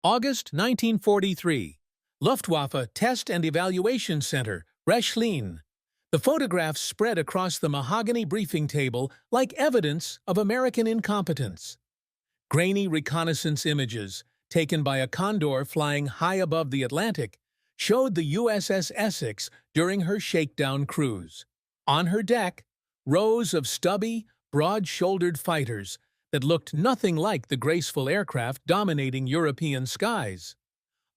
August 1943. Luftwaffe Test and Evaluation Center, Rechlin. The photographs spread across the mahogany briefing table like evidence of American incompetence. Grainy reconnaissance images, taken by a Condor flying high above the Atlantic, showed the USS Essex during her shakedown cruise. On her deck, rows of stubby, broad-shouldered fighters that looked nothing like the graceful aircraft dominating European skies.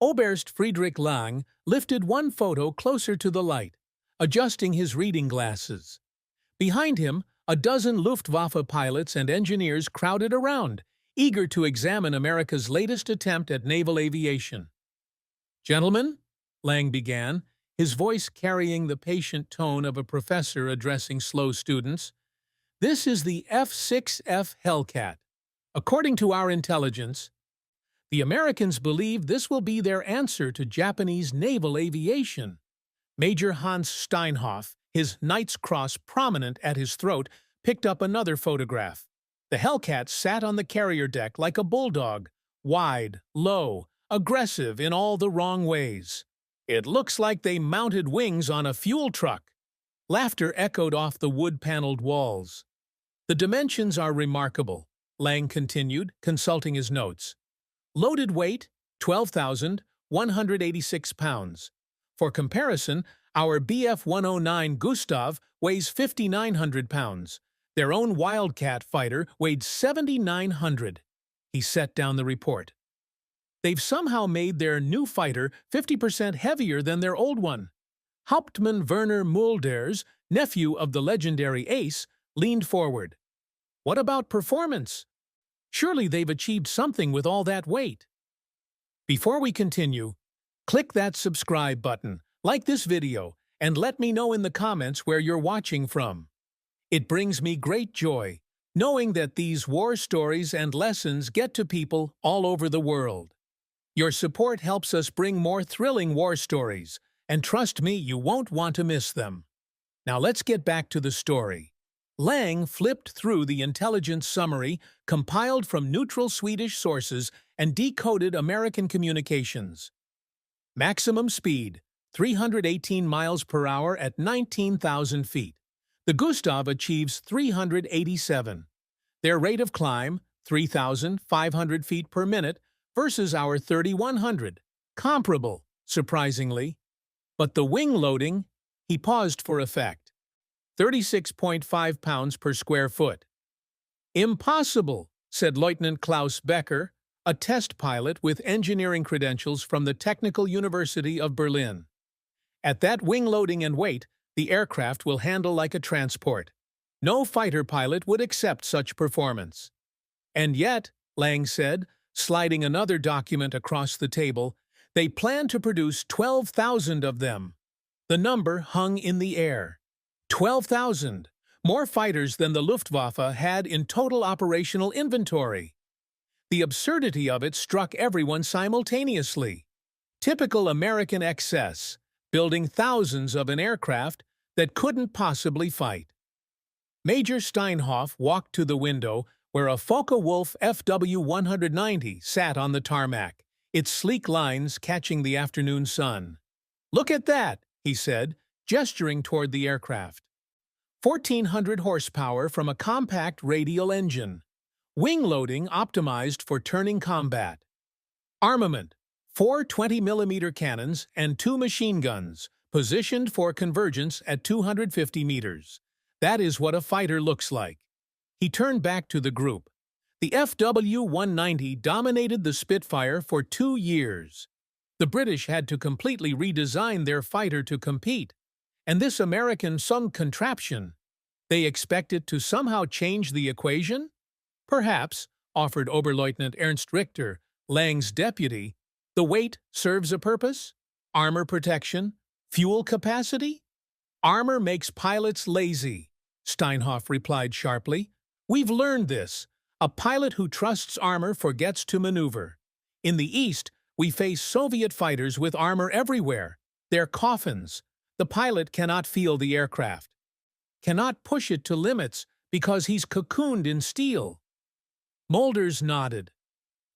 Oberst Friedrich Lang lifted one photo closer to the light, adjusting his reading glasses. Behind him, a dozen Luftwaffe pilots and engineers crowded around, eager to examine America's latest attempt at naval aviation. "Gentlemen," Lang began, his voice carrying the patient tone of a professor addressing slow students, "this is the F6F Hellcat. According to our intelligence, the Americans believe this will be their answer to Japanese naval aviation." Major Hans Steinhoff, his Knight's Cross prominent at his throat, picked up another photograph. The Hellcat sat on the carrier deck like a bulldog, wide, low, aggressive in all the wrong ways. "It looks like they mounted wings on a fuel truck." Laughter echoed off the wood-paneled walls. "The dimensions are remarkable," Lang continued, consulting his notes. "Loaded weight, 12,186 pounds. For comparison, our Bf-109 Gustav weighs 5,900 pounds. Their own Wildcat fighter weighed 7,900. He set down the report. "They've somehow made their new fighter 50% heavier than their old one." Hauptmann Werner Mulders, nephew of the legendary ace, leaned forward. "What about performance? Surely they've achieved something with all that weight." Before we continue, click that subscribe button, like this video, and let me know in the comments where you're watching from. It brings me great joy, knowing that these war stories and lessons get to people all over the world. Your support helps us bring more thrilling war stories, and trust me, you won't want to miss them. Now let's get back to the story. Lang flipped through the intelligence summary compiled from neutral Swedish sources and decoded American communications. Maximum speed, 318 miles per hour at 19,000 feet. The Gustav achieves 387. Their rate of climb, 3,500 feet per minute, versus our 3,100. Comparable, surprisingly. But the wing loading, he paused for effect. 36.5 pounds per square foot. "Impossible," said Lieutenant Klaus Becker, a test pilot with engineering credentials from the Technical University of Berlin. "At that wing loading and weight, the aircraft will handle like a transport. No fighter pilot would accept such performance." "And yet," Lang said, sliding another document across the table, "they plan to produce 12,000 of them." The number hung in the air. 12,000! More fighters than the Luftwaffe had in total operational inventory. The absurdity of it struck everyone simultaneously. Typical American excess, building thousands of an aircraft that couldn't possibly fight. Major Steinhoff walked to the window where a Focke-Wulf FW-190 sat on the tarmac, its sleek lines catching the afternoon sun. "Look at that," he said, gesturing toward the aircraft. 1,400 horsepower from a compact radial engine. Wing loading optimized for turning combat. Armament, 4 20mm cannons and 2 machine guns, positioned for convergence at 250 meters. That is what a fighter looks like. He turned back to the group. The FW-190 dominated the Spitfire for 2 years. The British had to completely redesign their fighter to compete. And this American Sung contraption, they expect it to somehow change the equation? Perhaps, offered Oberleutnant Ernst Richter, Lang's deputy. The weight serves a purpose? Armor protection? Fuel capacity? "Armor makes pilots lazy," Steinhoff replied sharply. "We've learned this. A pilot who trusts armor forgets to maneuver. In the East, we face Soviet fighters with armor everywhere. They're coffins. The pilot cannot feel the aircraft, cannot push it to limits because he's cocooned in steel." Mulders nodded.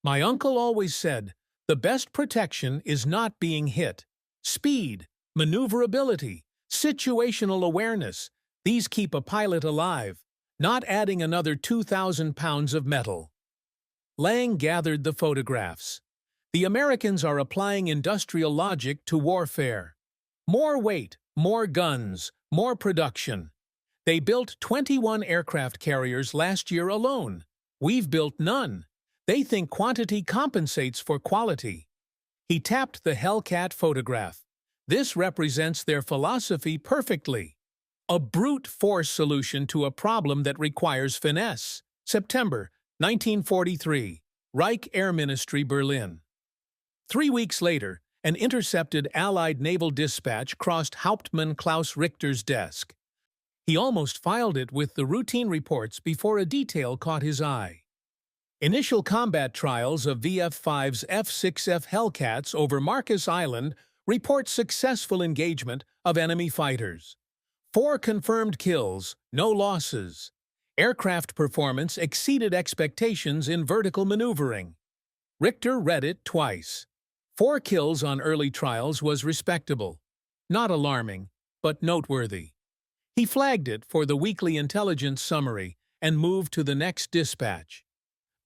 "My uncle always said, The best protection is not being hit. Speed, maneuverability, situational awareness, these keep a pilot alive, not adding another 2,000 pounds of metal. Lang gathered the photographs. The Americans are applying industrial logic to warfare. More weight, more guns, more production. They built 21 aircraft carriers last year alone. We've built none. They think quantity compensates for quality. He tapped the Hellcat photograph. This represents their philosophy perfectly. A brute force solution to a problem that requires finesse. September 1943, Reich Air Ministry, Berlin. 3 weeks later, an intercepted Allied naval dispatch crossed Hauptmann Klaus Richter's desk. He almost filed it with the routine reports before a detail caught his eye. Initial combat trials of VF-5's F6F Hellcats over Marcus Island report successful engagement of enemy fighters. 4 confirmed kills, no losses. Aircraft performance exceeded expectations in vertical maneuvering. Richter read it twice. 4 kills on early trials was respectable. Not alarming, but noteworthy. He flagged it for the weekly intelligence summary and moved to the next dispatch.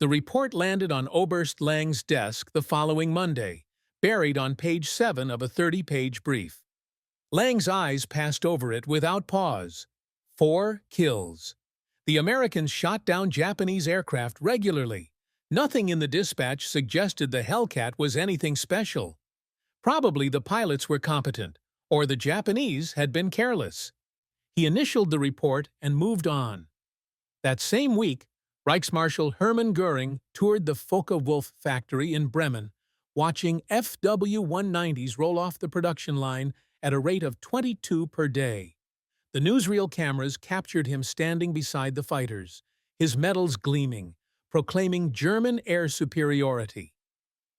The report landed on Oberst Lang's desk the following Monday, buried on page 7 of a 30-page brief. Lang's eyes passed over it without pause. 4 kills. The Americans shot down Japanese aircraft regularly. Nothing in the dispatch suggested the Hellcat was anything special. Probably the pilots were competent, or the Japanese had been careless. He initialed the report and moved on. That same week, Reichsmarshal Hermann Göring toured the Focke-Wulf factory in Bremen, watching FW-190s roll off the production line at a rate of 22 per day. The newsreel cameras captured him standing beside the fighters, his medals gleaming, proclaiming German air superiority.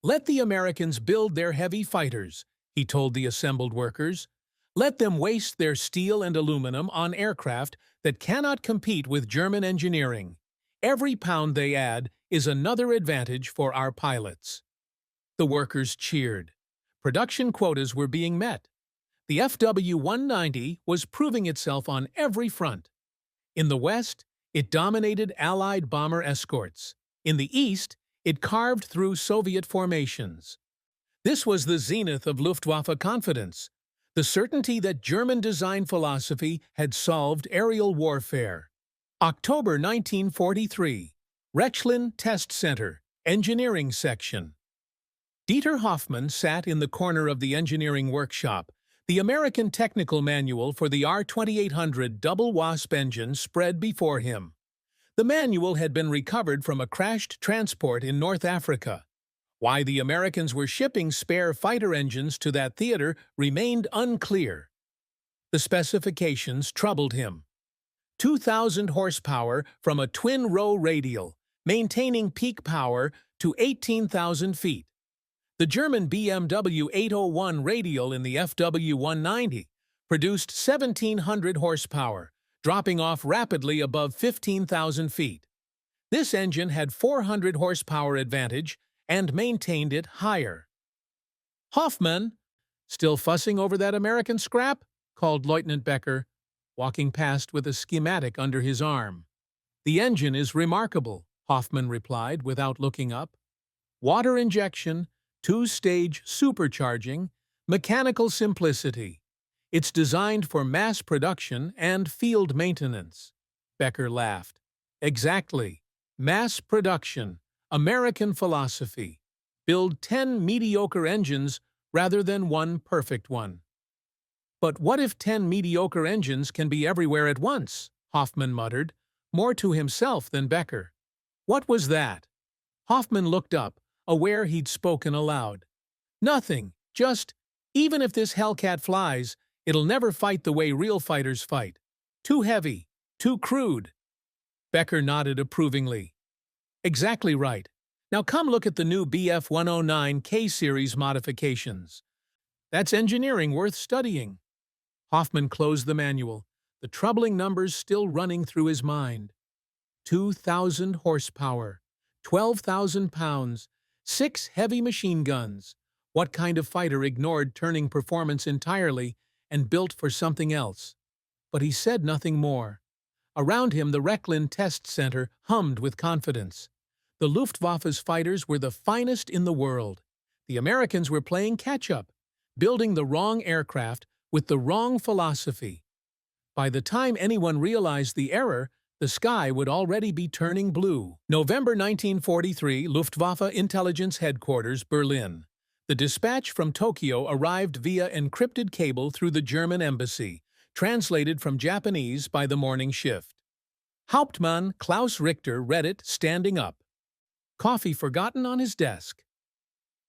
"Let the Americans build their heavy fighters," he told the assembled workers. "Let them waste their steel and aluminum on aircraft that cannot compete with German engineering. Every pound they add is another advantage for our pilots." The workers cheered. Production quotas were being met. The FW-190 was proving itself on every front. In the West, it dominated Allied bomber escorts. In the East, it carved through Soviet formations. This was the zenith of Luftwaffe confidence, the certainty that German design philosophy had solved aerial warfare. October 1943, Rechlin Test Center, Engineering Section. Dieter Hoffmann sat in the corner of the engineering workshop, the American technical manual for the R2800 double WASP engine spread before him. The manual had been recovered from a crashed transport in North Africa. Why the Americans were shipping spare fighter engines to that theater remained unclear. The specifications troubled him. 2,000 horsepower from a twin-row radial, maintaining peak power to 18,000 feet. The German BMW 801 radial in the FW-190 produced 1,700 horsepower, dropping off rapidly above 15,000 feet. This engine had 400 horsepower advantage and maintained it higher. "Hoffmann, still fussing over that American scrap?" called Lieutenant Becker, walking past with a schematic under his arm. "The engine is remarkable," Hoffmann replied without looking up. "Water injection, 2-stage supercharging, mechanical simplicity. It's designed for mass production and field maintenance." Becker laughed. "Exactly. Mass production. American philosophy. Build 10 mediocre engines rather than one perfect one." "But what if 10 mediocre engines can be everywhere at once?" Hoffmann muttered, more to himself than Becker. "What was that?" Hoffmann looked up, aware he'd spoken aloud. "Nothing, just, even if this Hellcat flies, it'll never fight the way real fighters fight. Too heavy, too crude." Becker nodded approvingly. "Exactly right. Now come look at the new BF-109 K-Series modifications. That's engineering worth studying." Hoffmann closed the manual, the troubling numbers still running through his mind. 2,000 horsepower, 12,000 pounds, 6 heavy machine guns. What kind of fighter ignored turning performance entirely and built for something else? But he said nothing more. Around him, the Rechlin Test Center hummed with confidence. The Luftwaffe's fighters were the finest in the world. The Americans were playing catch-up, building the wrong aircraft with the wrong philosophy. By the time anyone realized the error, the sky would already be turning blue. November 1943, Luftwaffe Intelligence Headquarters, Berlin. The dispatch from Tokyo arrived via encrypted cable through the German embassy, translated from Japanese by the morning shift. Hauptmann Klaus Richter read it standing up. Coffee forgotten on his desk.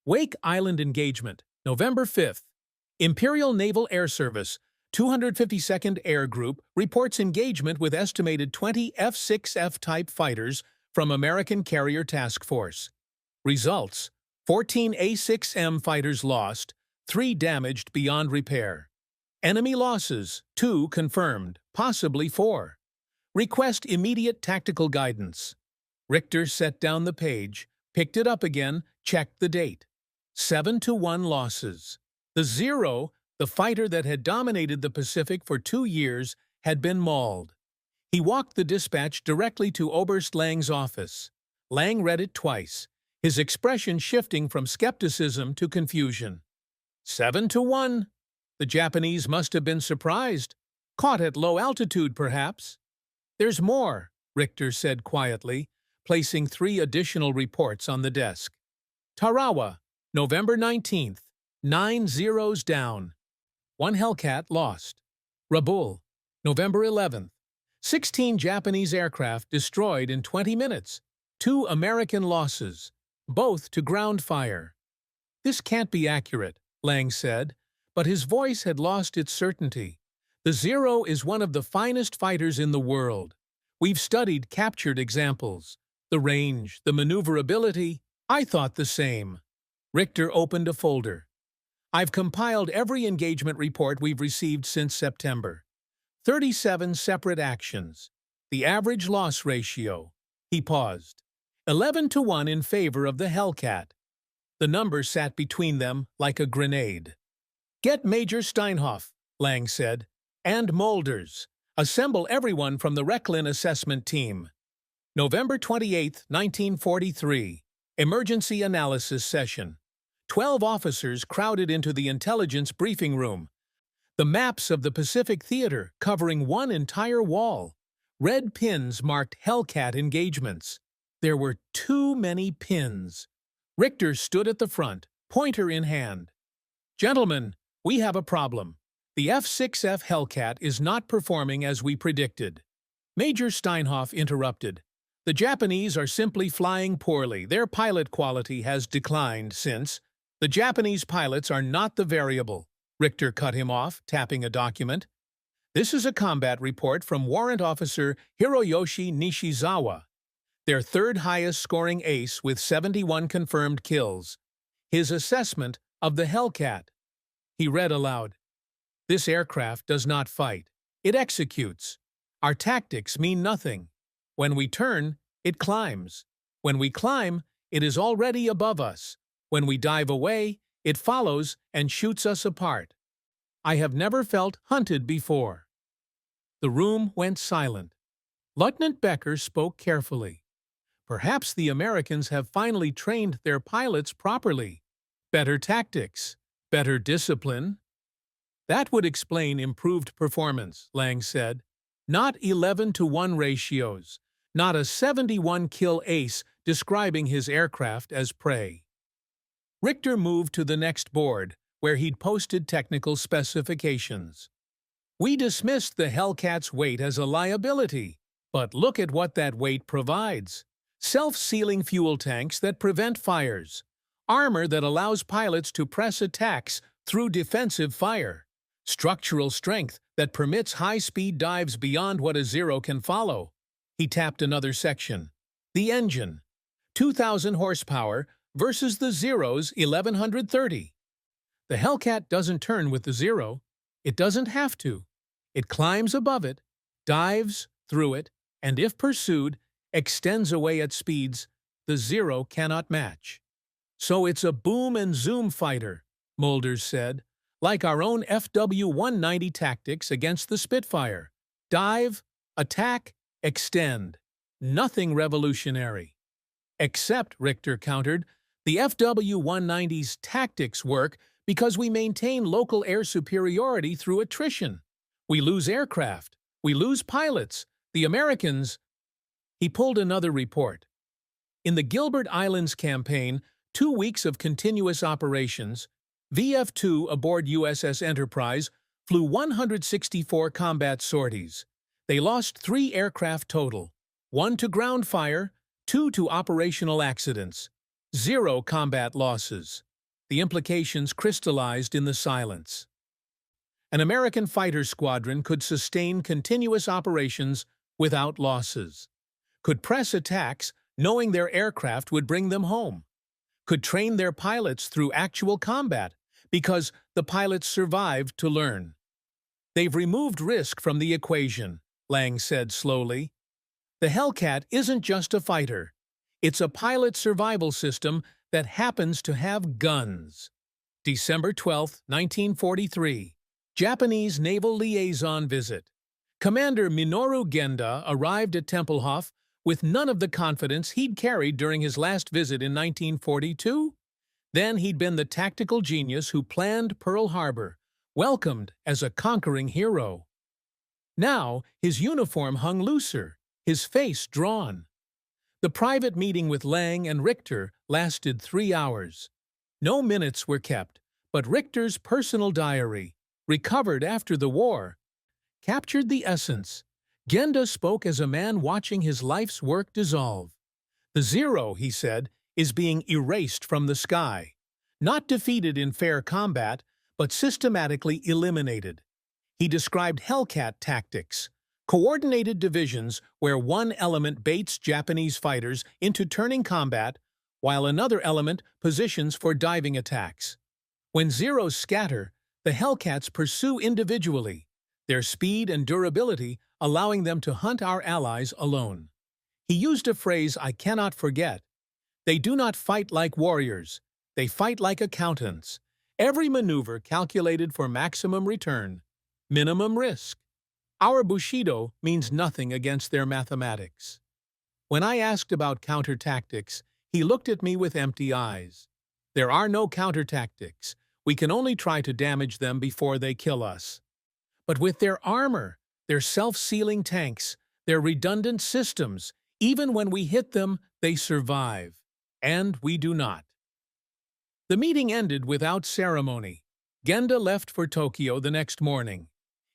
Wake Island Engagement, November 5th. Imperial Naval Air Service, 252nd Air Group, reports engagement with estimated 20 F6F type fighters from American Carrier Task Force. Results: 14 A6M fighters lost, 3 damaged beyond repair. Enemy losses: 2 confirmed, possibly 4. Request immediate tactical guidance. Richter set down the page, picked it up again, checked the date. 7-1 losses. The Zero, the fighter that had dominated the Pacific for 2 years, had been mauled. He walked the dispatch directly to Oberst Lang's office. Lang read it twice, his expression shifting from skepticism to confusion. 7-1. The Japanese must have been surprised. Caught at low altitude, perhaps. There's more, Richter said quietly, placing 3 additional reports on the desk. Tarawa, November 19th. 9 Zeros down. 1 Hellcat lost. Rabaul, November 11th. 16 Japanese aircraft destroyed in 20 minutes. 2 American losses, both to ground fire. This can't be accurate, Lang said, but his voice had lost its certainty. The Zero is one of the finest fighters in the world. We've studied captured examples. The range, the maneuverability. I thought the same. Richter opened a folder. I've compiled every engagement report we've received since September. 37 separate actions. The average loss ratio. He paused. 11-1 in favor of the Hellcat. The number sat between them like a grenade. Get Major Steinhoff, Lang said, and Molders. Assemble everyone from the Rechlin assessment team. November 28, 1943. Emergency analysis session. 12 officers crowded into the intelligence briefing room. The maps of the Pacific Theater covering one entire wall. Red pins marked Hellcat engagements. There were too many pins. Richter stood at the front, pointer in hand. Gentlemen, we have a problem. The F6F Hellcat is not performing as we predicted. Major Steinhoff interrupted. The Japanese are simply flying poorly. Their pilot quality has declined since. The Japanese pilots are not the variable. Richter cut him off, tapping a document. This is a combat report from Warrant Officer Hiroyoshi Nishizawa. Their third highest scoring ace with 71 confirmed kills. His assessment of the Hellcat. He read aloud. This aircraft does not fight. It executes. Our tactics mean nothing. When we turn, it climbs. When we climb, it is already above us. When we dive away, it follows and shoots us apart. I have never felt hunted before. The room went silent. Lieutenant Becker spoke carefully. Perhaps the Americans have finally trained their pilots properly. Better tactics, better discipline. That would explain improved performance, Lang said. Not 11-1 ratios, not a 71 kill ace describing his aircraft as prey. Richter moved to the next board, where he'd posted technical specifications. We dismissed the Hellcat's weight as a liability, but look at what that weight provides. Self-sealing fuel tanks that prevent fires, armor that allows pilots to press attacks through defensive fire, structural strength that permits high-speed dives beyond what a Zero can follow. He tapped another section. The engine. 2,000 horsepower versus the Zero's 1,130. The Hellcat doesn't turn with the Zero. It doesn't have to. It climbs above it, dives through it, and if pursued, extends away at speeds the Zero cannot match. "So it's a boom and zoom fighter," Mulders said, "like our own FW-190 tactics against the Spitfire. Dive, attack, extend. Nothing revolutionary." "Except," Richter countered, "the FW-190's tactics work because we maintain local air superiority through attrition. We lose aircraft. We lose pilots. The Americans—" He pulled another report. In the Gilbert Islands campaign, 2 weeks of continuous operations, VF-2 aboard USS Enterprise flew 164 combat sorties. They lost 3 aircraft total, 1 to ground fire, 2 to operational accidents, 0 combat losses. The implications crystallized in the silence. An American fighter squadron could sustain continuous operations without losses, could press attacks knowing their aircraft would bring them home, could train their pilots through actual combat because the pilots survived to learn. "They've removed risk from the equation," Lang said slowly. "The Hellcat isn't just a fighter. It's a pilot survival system that happens to have guns." December 12, 1943. Japanese Naval Liaison Visit. Commander Minoru Genda arrived at Tempelhof with none of the confidence he'd carried during his last visit in 1942. Then he'd been the tactical genius who planned Pearl Harbor, welcomed as a conquering hero. Now his uniform hung looser, his face drawn. The private meeting with Lang and Richter lasted 3 hours. No minutes were kept, but Richter's personal diary, recovered after the war, captured the essence. Genda spoke as a man watching his life's work dissolve. "The Zero," he said, "is being erased from the sky. Not defeated in fair combat, but systematically eliminated." He described Hellcat tactics, coordinated divisions where one element baits Japanese fighters into turning combat, while another element positions for diving attacks. When Zeros scatter, the Hellcats pursue individually, their speed and durability allowing them to hunt our allies alone. He used a phrase I cannot forget. "They do not fight like warriors. They fight like accountants. Every maneuver calculated for maximum return, minimum risk." Our Bushido means nothing against their mathematics. When I asked about counter-tactics, he looked at me with empty eyes. "There are no counter-tactics. We can only try to damage them before they kill us." But with their armor, their self-sealing tanks, their redundant systems, even when we hit them, they survive. And we do not. The meeting ended without ceremony. Genda left for Tokyo the next morning.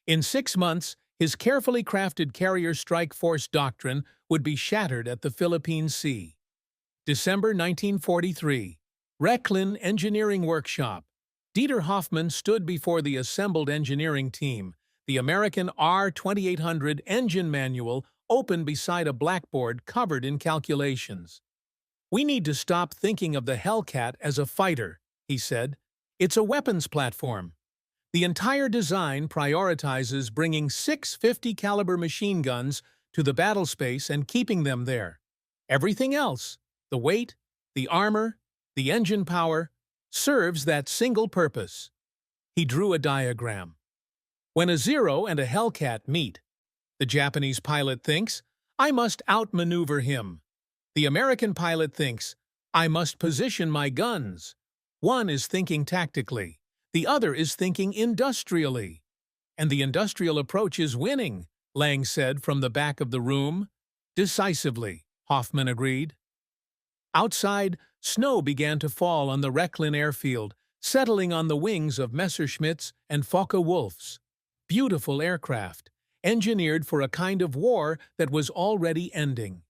In 6 months, his carefully crafted carrier strike force doctrine would be shattered at the Philippine Sea. December 1943. Rechlin Engineering Workshop. Dieter Hoffmann stood before the assembled engineering team, the American R-2800 engine manual open beside a blackboard covered in calculations. "We need to stop thinking of the Hellcat as a fighter," he said. "It's a weapons platform. The entire design prioritizes bringing 650 caliber machine guns to the battlespace and keeping them there. Everything else, the weight, the armor, the engine power, serves that single purpose." He drew a diagram. "When a Zero and a Hellcat meet, the Japanese pilot thinks, 'I must outmaneuver him.' The American pilot thinks, 'I must position my guns.' One is thinking tactically, the other is thinking industrially. And the industrial approach is winning," Lang said from the back of the room. "Decisively," Hoffmann agreed. Outside, snow began to fall on the Rechlin airfield, settling on the wings of Messerschmitts and Focke-Wulfs. Beautiful aircraft, engineered for a kind of war that was already ending.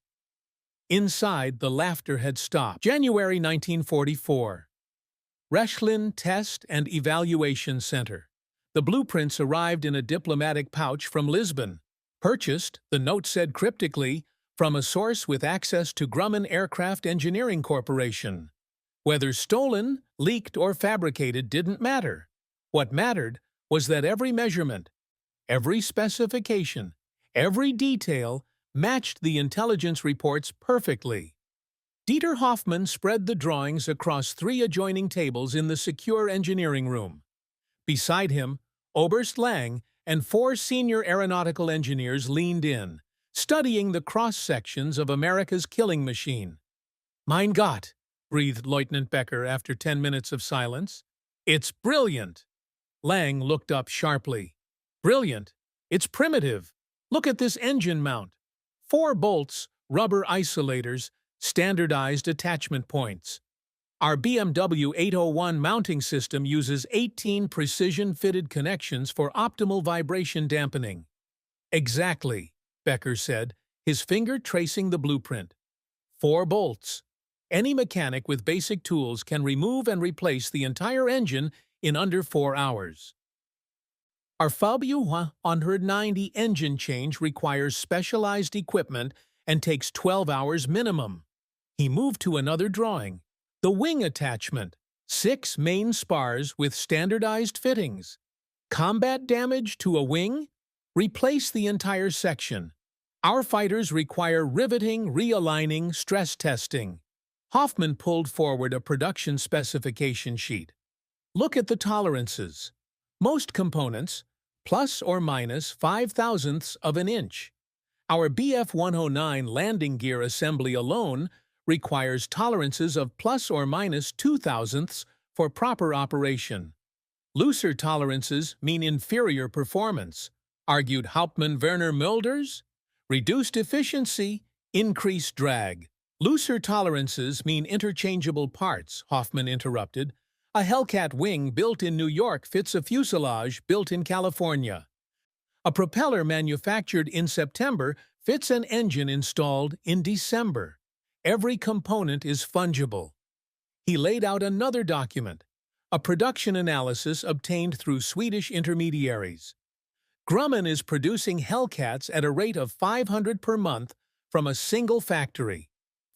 Inside, the laughter had stopped. January 1944. Rechlin Test and Evaluation Center. The blueprints arrived in a diplomatic pouch from Lisbon. Purchased, the note said cryptically, from a source with access to Grumman Aircraft Engineering Corporation. Whether stolen, leaked, or fabricated didn't matter. What mattered was that every measurement, every specification, every detail matched the intelligence reports perfectly. Dieter Hoffmann spread the drawings across 3 adjoining tables in the secure engineering room. Beside him, Oberst Lang and 4 senior aeronautical engineers leaned in, studying the cross-sections of America's killing machine. "Mein Gott," breathed Lieutenant Becker after 10 minutes of silence. "It's brilliant." Lang looked up sharply. "Brilliant? It's primitive. Look at this engine mount. 4 bolts, rubber isolators, standardized attachment points. Our BMW 801 mounting system uses 18 precision-fitted connections for optimal vibration dampening." "Exactly," Becker said, his finger tracing the blueprint. 4 bolts. Any mechanic with basic tools can remove and replace the entire engine in under 4 hours. Our W190 engine change requires specialized equipment and takes 12 hours minimum. He moved to another drawing. The wing attachment. 6 main spars with standardized fittings. Combat damage to a wing? Replace the entire section. Our fighters require riveting, realigning, stress testing. Hoffman pulled forward a production specification sheet. "Look at the tolerances. Most components, plus or minus 0.005 of an inch. Our BF-109 landing gear assembly alone requires tolerances of plus or minus 0.002 for proper operation. Looser tolerances mean inferior performance," argued Hauptmann Werner Mulders. "Reduced efficiency, increased drag." "Looser tolerances mean interchangeable parts," Hoffman interrupted. "A Hellcat wing built in New York fits a fuselage built in California. A propeller manufactured in September fits an engine installed in December. Every component is fungible." He laid out another document, a production analysis obtained through Swedish intermediaries. "Grumman is producing Hellcats at a rate of 500 per month from a single factory.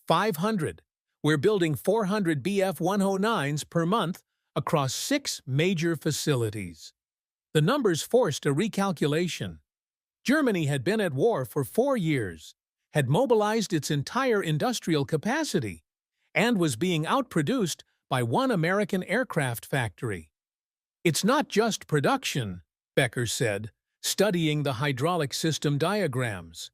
500. We're building 400 BF-109s per month across 6 major facilities." The numbers forced a recalculation. Germany had been at war for 4 years, had mobilized its entire industrial capacity, and was being outproduced by 1 American aircraft factory. "It's not just production," Becker said, studying the hydraulic system diagrams.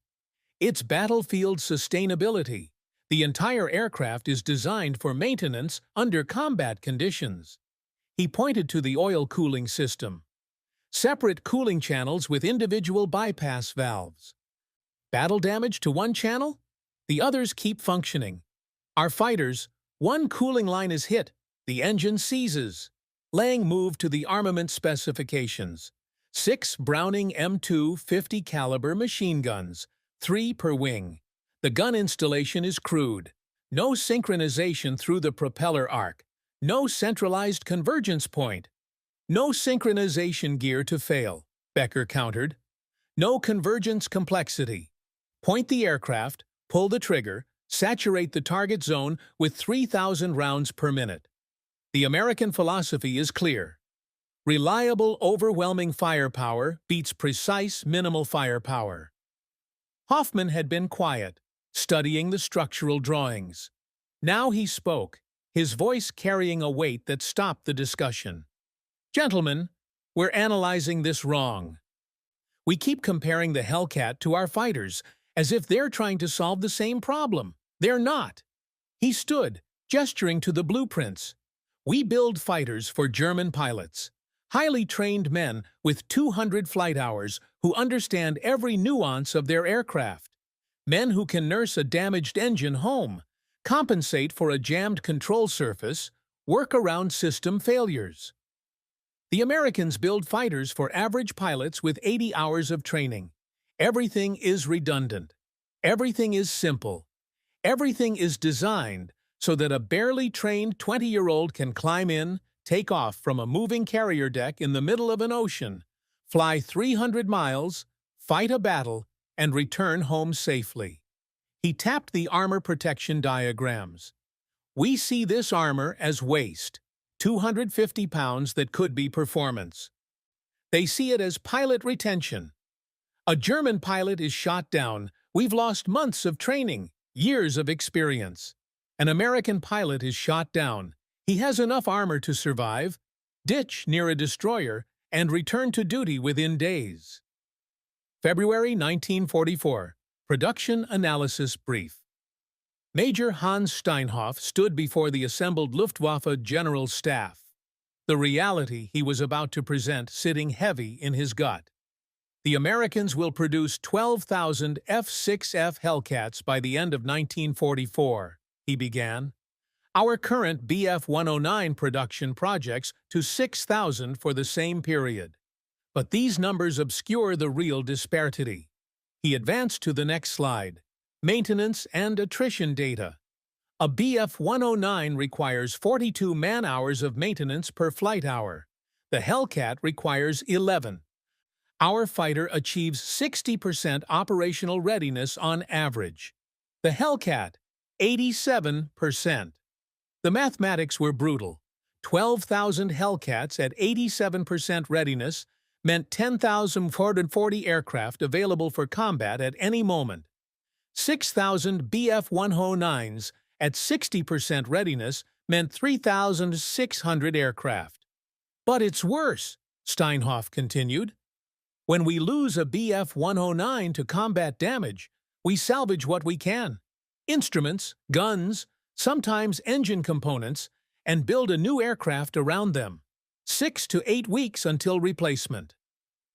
"It's battlefield sustainability. The entire aircraft is designed for maintenance under combat conditions." He pointed to the oil cooling system. "Separate cooling channels with individual bypass valves. Battle damage to one channel? The others keep functioning. Our fighters, one cooling line is hit, the engine seizes." Lang moved to the armament specifications. 6 Browning M2 50 caliber machine guns, 3 per wing. The gun installation is crude. No synchronization through the propeller arc. No centralized convergence point. "No synchronization gear to fail," Becker countered. "No convergence complexity. Point the aircraft, pull the trigger, saturate the target zone with 3,000 rounds per minute." The American philosophy is clear. Reliable, overwhelming firepower beats precise, minimal firepower. Hoffman had been quiet, studying the structural drawings. Now he spoke, his voice carrying a weight that stopped the discussion. "Gentlemen, we're analyzing this wrong. We keep comparing the Hellcat to our fighters, as if they're trying to solve the same problem. They're not." He stood, gesturing to the blueprints. "We build fighters for German pilots, highly trained men with 200 flight hours who understand every nuance of their aircraft. Men who can nurse a damaged engine home, compensate for a jammed control surface, work around system failures. The Americans build fighters for average pilots with 80 hours of training. Everything is redundant. Everything is simple. Everything is designed so that a barely trained 20-year-old can climb in, take off from a moving carrier deck in the middle of an ocean, fly 300 miles, fight a battle, and return home safely." He tapped the armor protection diagrams. "We see this armor as waste, 250 pounds that could be performance. They see it as pilot retention. A German pilot is shot down, we've lost months of training, years of experience. An American pilot is shot down. He has enough armor to survive, ditch near a destroyer, and return to duty within days. February 1944. Production Analysis Brief. Major Hans Steinhoff stood before the assembled Luftwaffe General Staff, the reality he was about to present sitting heavy in his gut. The Americans will produce 12,000 F6F Hellcats by the end of 1944, he began. Our current Bf-109 production projects to 6,000 for the same period. But these numbers obscure the real disparity. He advanced to the next slide. Maintenance and attrition data. A Bf-109 requires 42 man-hours of maintenance per flight hour. The Hellcat requires 11. Our fighter achieves 60% operational readiness on average. The Hellcat, 87%. The mathematics were brutal. 12,000 Hellcats at 87% readiness meant 10,440 aircraft available for combat at any moment. 6,000 Bf-109s at 60% readiness meant 3,600 aircraft. But it's worse, Steinhoff continued. When we lose a Bf-109 to combat damage, we salvage what we can. Instruments, guns, sometimes engine components, and build a new aircraft around them. 6 to 8 weeks until replacement.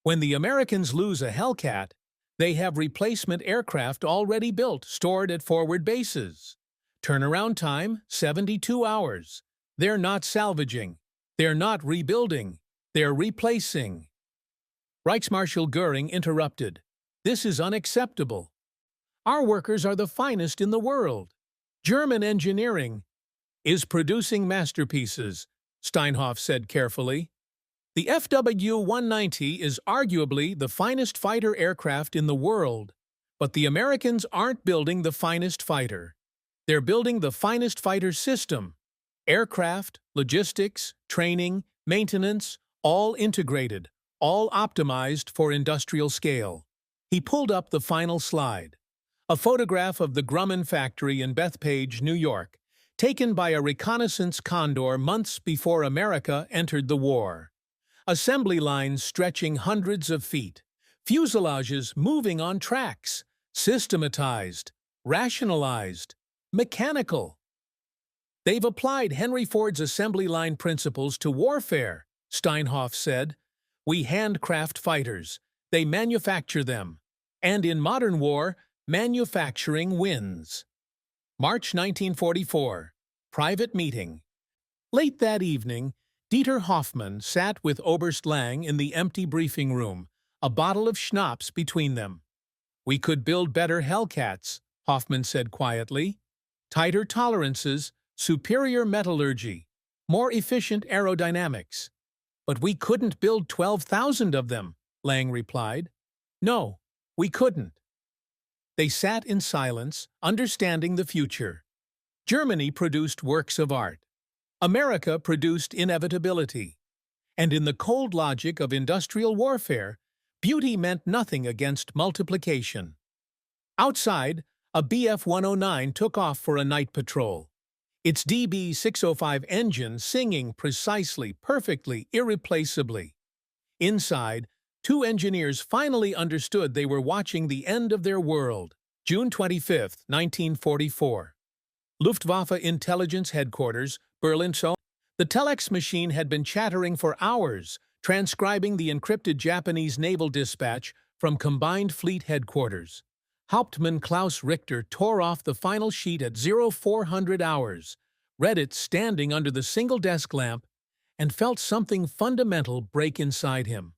When the Americans lose a Hellcat, they have replacement aircraft already built, stored at forward bases. Turnaround time, 72 hours. They're not salvaging. They're not rebuilding. They're replacing. Reichsmarschall Göring interrupted. This is unacceptable. Our workers are the finest in the world. German engineering is producing masterpieces, Steinhoff said carefully. The FW-190 is arguably the finest fighter aircraft in the world, but the Americans aren't building the finest fighter. They're building the finest fighter system. Aircraft, logistics, training, maintenance, all integrated, all optimized for industrial scale. He pulled up the final slide. A photograph of the Grumman factory in Bethpage, New York, taken by a reconnaissance condor months before America entered the war. Assembly lines stretching hundreds of feet, fuselages moving on tracks, systematized, rationalized, mechanical. They've applied Henry Ford's assembly line principles to warfare, Steinhoff said. We handcraft fighters. They manufacture them. And in modern war, manufacturing wins. March 1944. Private meeting. Late that evening, Dieter Hoffmann sat with Oberst Lang in the empty briefing room, a bottle of schnapps between them. We could build better Hellcats, Hoffmann said quietly. Tighter tolerances, superior metallurgy, more efficient aerodynamics. But we couldn't build 12,000 of them, Lang replied. No, we couldn't. They sat in silence, understanding the future. Germany produced works of art. America produced inevitability. And in the cold logic of industrial warfare, beauty meant nothing against multiplication. Outside, a Bf-109 took off for a night patrol. Its DB-605 engine singing precisely, perfectly, irreplaceably. Inside, two engineers finally understood they were watching the end of their world. June 25, 1944. Luftwaffe Intelligence Headquarters, Berlin. The telex machine had been chattering for hours, transcribing the encrypted Japanese naval dispatch from Combined Fleet Headquarters. Hauptmann Klaus Richter tore off the final sheet at 0400 hours, read it standing under the single desk lamp, and felt something fundamental break inside him.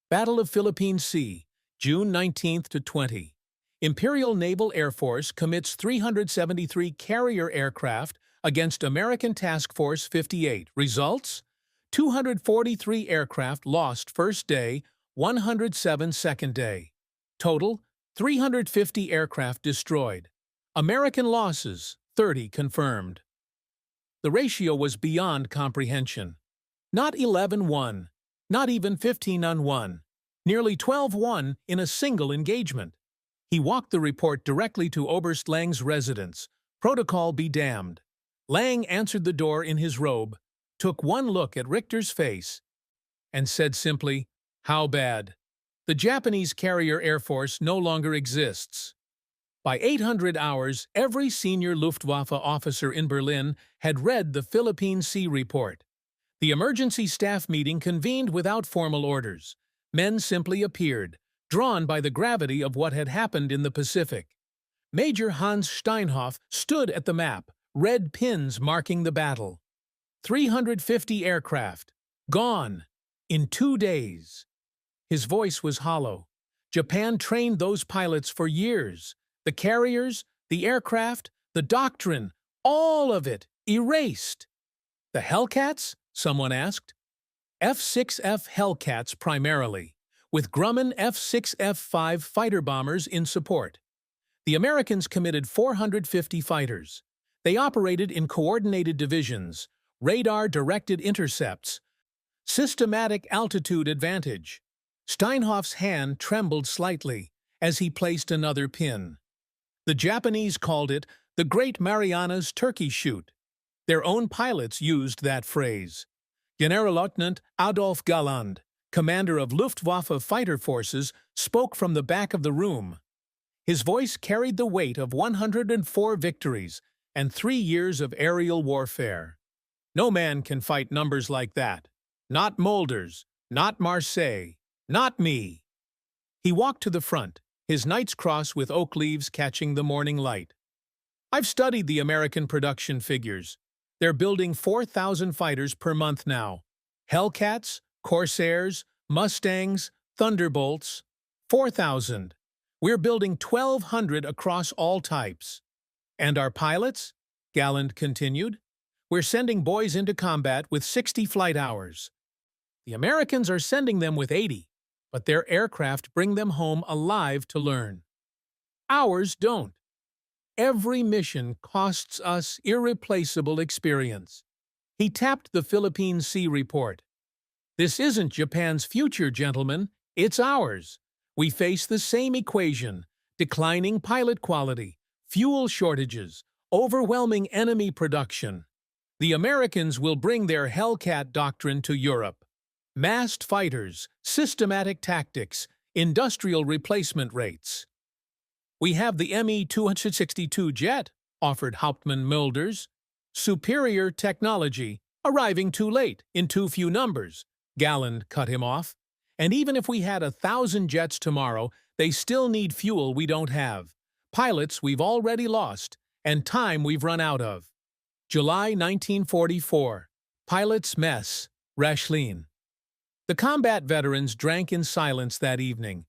Battle of Philippine Sea, June 19 to 20. Imperial Naval Air Force commits 373 carrier aircraft against American Task Force 58. Results? 243 aircraft lost first day, 107 second day. Total, 350 aircraft destroyed. American losses, 30 confirmed. The ratio was beyond comprehension. Not 11-1, not even 15-1, nearly 12-1 in a single engagement. He walked the report directly to Oberst Lang's residence. Protocol be damned. Lang answered the door in his robe, took one look at Richter's face, and said simply, "How bad?" The Japanese carrier air force no longer exists. By 800 hours, every senior Luftwaffe officer in Berlin had read the Philippine Sea Report. The emergency staff meeting convened without formal orders. Men simply appeared, drawn by the gravity of what had happened in the Pacific. Major Hans Steinhoff stood at the map, red pins marking the battle. 350 aircraft, gone, in 2 days. His voice was hollow. Japan trained those pilots for years. The carriers, the aircraft, the doctrine, all of it erased. The Hellcats? Someone asked. F6F Hellcats primarily, with Grumman F6F5 fighter bombers in support. The Americans committed 450 fighters. They operated in coordinated divisions, radar-directed intercepts, systematic altitude advantage. Steinhoff's hand trembled slightly as he placed another pin. The Japanese called it the Great Marianas Turkey Shoot. Their own pilots used that phrase. Generalleutnant Adolf Galland, commander of Luftwaffe fighter forces, spoke from the back of the room. His voice carried the weight of 104 victories and 3 years of aerial warfare. No man can fight numbers like that. Not Molders, not Marseille, not me. He walked to the front, his Knight's Cross with oak leaves catching the morning light. I've studied the American production figures. They're building 4,000 fighters per month now. Hellcats, Corsairs, Mustangs, Thunderbolts. 4,000. We're building 1,200 across all types. And our pilots? Galland continued. We're sending boys into combat with 60 flight hours. The Americans are sending them with 80, but their aircraft bring them home alive to learn. Ours don't. Every mission costs us irreplaceable experience. He tapped the Philippine Sea Report. This isn't Japan's future, gentlemen. It's ours. We face the same equation: declining pilot quality, fuel shortages, overwhelming enemy production. The Americans will bring their Hellcat doctrine to Europe. Massed fighters, systematic tactics, industrial replacement rates. We have the Me-262 jet, offered Hauptmann Mulders. Superior technology, arriving too late, in too few numbers. Galland cut him off. And even if we had 1,000 jets tomorrow, they still need fuel we don't have, pilots we've already lost, and time we've run out of. July 1944. Pilots' Mess, Rachlin. The combat veterans drank in silence that evening.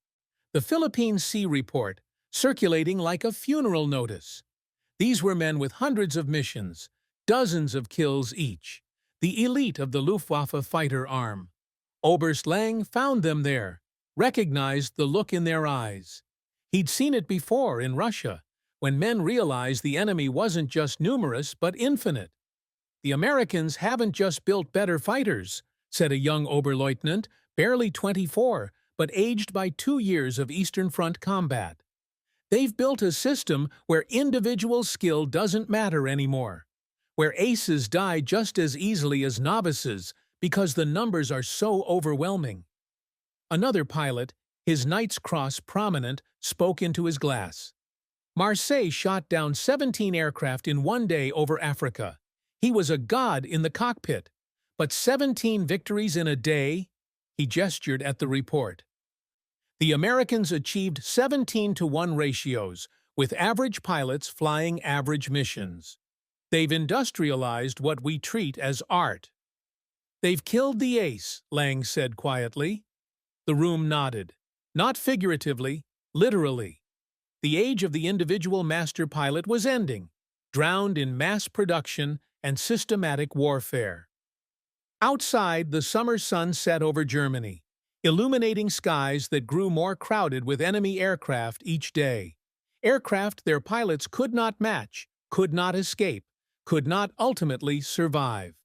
The Philippine Sea Report, circulating like a funeral notice. These were men with hundreds of missions, dozens of kills each, the elite of the Luftwaffe fighter arm. Oberst Lang found them there, recognized the look in their eyes. He'd seen it before in Russia, when men realized the enemy wasn't just numerous but infinite. The Americans haven't just built better fighters, said a young Oberleutnant, barely 24, but aged by 2 years of Eastern Front combat. They've built a system where individual skill doesn't matter anymore, where aces die just as easily as novices because the numbers are so overwhelming. Another pilot, his Knight's Cross prominent, spoke into his glass. Marseille shot down 17 aircraft in 1 day over Africa. He was a god in the cockpit. But 17 victories in a day? He gestured at the report. The Americans achieved 17-to-1 ratios, with average pilots flying average missions. They've industrialized what we treat as art. They've killed the ace, Lang said quietly. The room nodded. Not figuratively, literally. The age of the individual master pilot was ending, drowned in mass production and systematic warfare. Outside, the summer sun set over Germany, illuminating skies that grew more crowded with enemy aircraft each day. Aircraft their pilots could not match, could not escape, could not ultimately survive.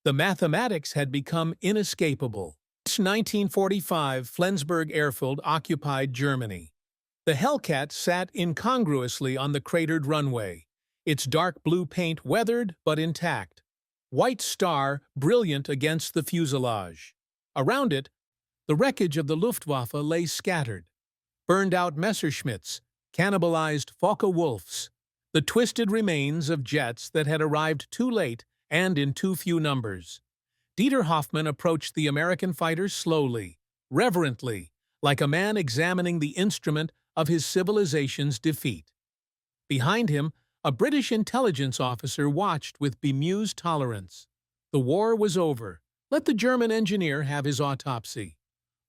The mathematics had become inescapable. 1945, Flensburg airfield occupied Germany. The Hellcat sat incongruously on the cratered runway, its dark blue paint weathered but intact. White star brilliant against the fuselage. Around it, the wreckage of the Luftwaffe lay scattered. Burned-out Messerschmitts, cannibalized Focke-Wulfs, the twisted remains of jets that had arrived too late and in too few numbers. Dieter Hoffmann approached the American fighter slowly, reverently, like a man examining the instrument of his civilization's defeat. Behind him, a British intelligence officer watched with bemused tolerance. The war was over. Let the German engineer have his autopsy.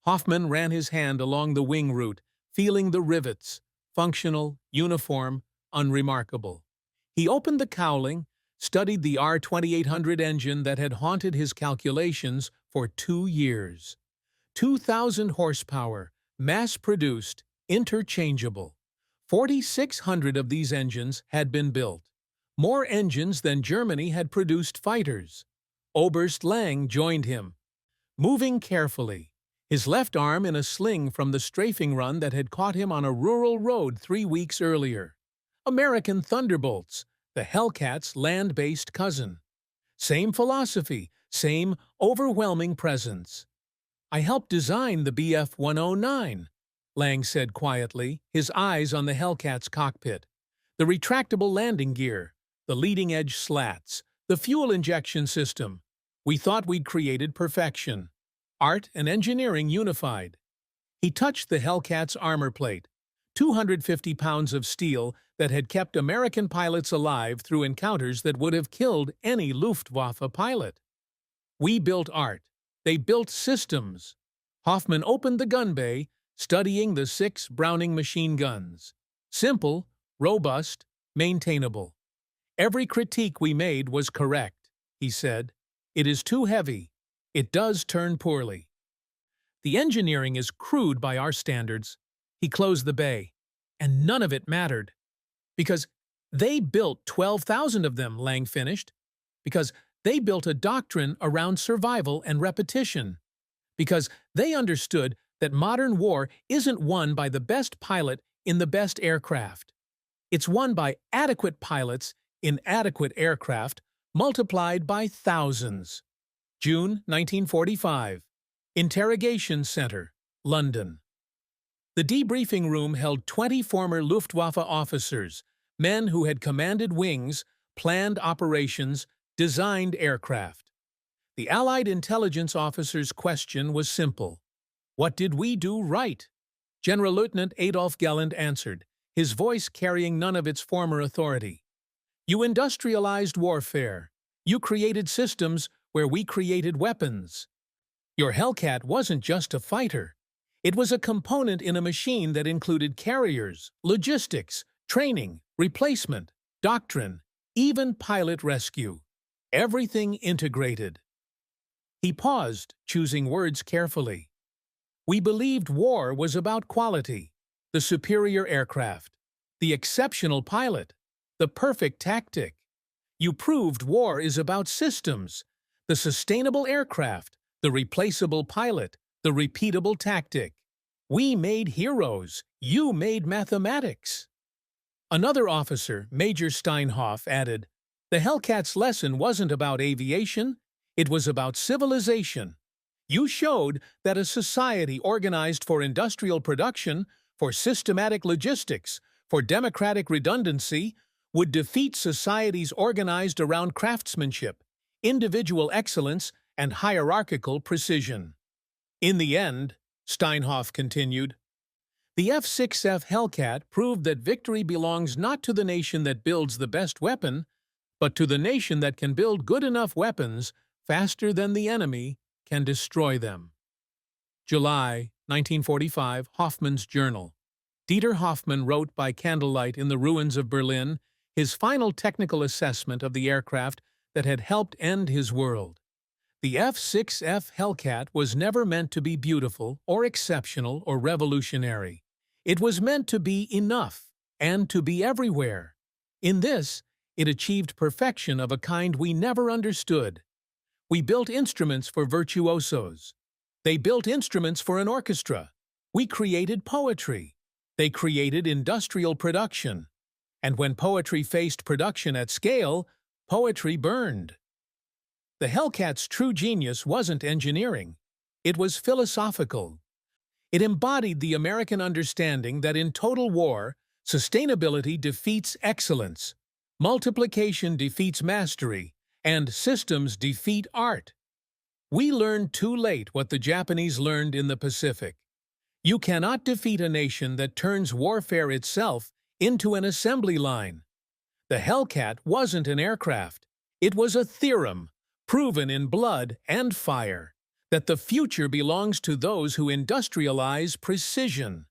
Hoffmann ran his hand along the wing root, feeling the rivets, functional, uniform, unremarkable. He opened the cowling, studied the R-2800 engine that had haunted his calculations for 2 years. 2,000 horsepower, mass-produced, interchangeable. 4,600 of these engines had been built. More engines than Germany had produced fighters. Oberst Lang joined him, moving carefully, his left arm in a sling from the strafing run that had caught him on a rural road 3 weeks earlier. American Thunderbolts, the Hellcat's land-based cousin. Same philosophy, same overwhelming presence. "I helped design the Bf-109, Lang said quietly, his eyes on the Hellcat's cockpit. The retractable landing gear, the leading-edge slats, the fuel injection system. We thought we'd created perfection. Art and engineering unified." He touched the Hellcat's armor plate, 250 pounds of steel that had kept American pilots alive through encounters that would have killed any Luftwaffe pilot. "We built art. They built systems." Hoffmann opened the gun bay, studying the 6 Browning machine guns. Simple, robust, maintainable. "Every critique we made was correct," he said. "It is too heavy. It does turn poorly. The engineering is crude by our standards." He closed the bay. "And none of it mattered. Because they built 12,000 of them," Lang finished. "Because they built a doctrine around survival and repetition. Because they understood that modern war isn't won by the best pilot in the best aircraft. It's won by adequate pilots in adequate aircraft multiplied by thousands." June 1945. Interrogation Center, London. The debriefing room held 20 former Luftwaffe officers, men who had commanded wings, planned operations, designed aircraft. The Allied intelligence officer's question was simple. What did we do right? General Lieutenant Adolf Gelland answered, his voice carrying none of its former authority. "You industrialized warfare. You created systems where we created weapons. Your Hellcat wasn't just a fighter. It was a component in a machine that included carriers, logistics, training, replacement, doctrine, even pilot rescue. Everything integrated." He paused, choosing words carefully. "We believed war was about quality, the superior aircraft, the exceptional pilot, the perfect tactic. You proved war is about systems, the sustainable aircraft, the replaceable pilot, the repeatable tactic. We made heroes. You made mathematics." Another officer, Major Steinhoff, added, "The Hellcat's lesson wasn't about aviation. It was about civilization. You showed that a society organized for industrial production, for systematic logistics, for democratic redundancy, would defeat societies organized around craftsmanship, individual excellence, and hierarchical precision." In the end, Steinhoff continued, "The F6F Hellcat proved that victory belongs not to the nation that builds the best weapon, but to the nation that can build good enough weapons faster than the enemy can destroy them." July 1945, Hoffmann's journal. Dieter Hoffmann wrote by candlelight in the ruins of Berlin his final technical assessment of the aircraft that had helped end his world. The F6F Hellcat was never meant to be beautiful or exceptional or revolutionary. It was meant to be enough and to be everywhere. In this, it achieved perfection of a kind we never understood. We built instruments for virtuosos. They built instruments for an orchestra. We created poetry. They created industrial production. And when poetry faced production at scale, poetry burned. The Hellcat's true genius wasn't engineering. It was philosophical. It embodied the American understanding that in total war, sustainability defeats excellence, multiplication defeats mastery, and systems defeat art. We learned too late what the Japanese learned in the Pacific. You cannot defeat a nation that turns warfare itself into an assembly line. The Hellcat wasn't an aircraft. It was a theorem, proven in blood and fire, that the future belongs to those who industrialize precision.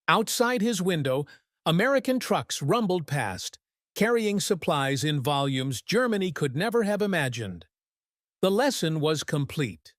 Outside his window, American trucks rumbled past, carrying supplies in volumes Germany could never have imagined. The lesson was complete.